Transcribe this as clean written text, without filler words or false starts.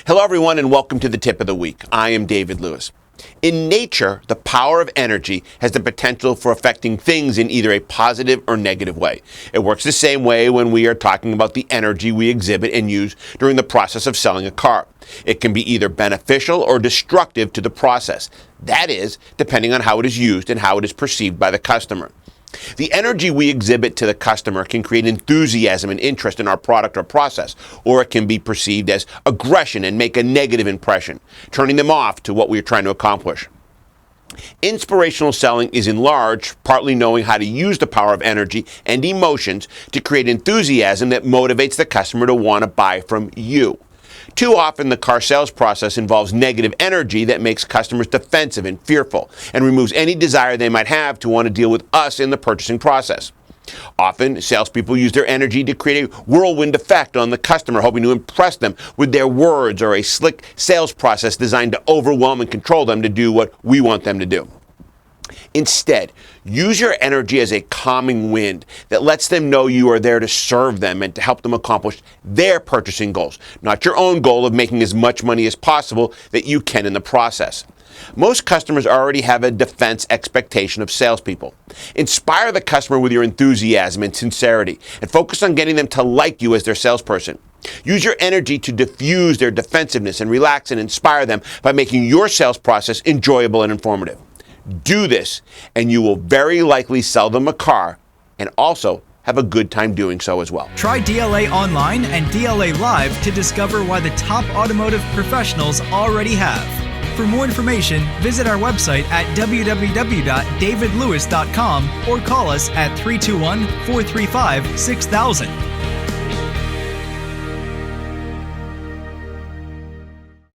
Hello, everyone, and welcome to the Tip of the Week. I am David Lewis. In nature, the power of energy has the potential for affecting things in either a positive or negative way. It works the same way when we are talking about the energy we exhibit and use during the process of selling a car. It can be either beneficial or destructive to the process. That is, depending on how it is used and how it is perceived by the customer. The energy we exhibit to the customer can create enthusiasm and interest in our product or process, or it can be perceived as aggression and make a negative impression, turning them off to what we are trying to accomplish. Inspirational selling is in large partly knowing how to use the power of energy and emotions to create enthusiasm that motivates the customer to want to buy from you. Too often, the car sales process involves negative energy that makes customers defensive and fearful and removes any desire they might have to want to deal with us in the purchasing process. Often, salespeople use their energy to create a whirlwind effect on the customer, hoping to impress them with their words or a slick sales process designed to overwhelm and control them to do what we want them to do. Instead, use your energy as a calming wind that lets them know you are there to serve them and to help them accomplish their purchasing goals, not your own goal of making as much money as possible that you can in the process. Most customers already have a defense expectation of salespeople. Inspire the customer with your enthusiasm and sincerity, and focus on getting them to like you as their salesperson. Use your energy to diffuse their defensiveness and relax and inspire them by making your sales process enjoyable and informative. Do this, and you will very likely sell them a car and also have a good time doing so as well. Try DLA Online and DLA Live to discover why the top automotive professionals already have. For more information, visit our website at www.davidlewis.com or call us at 321-435-6000.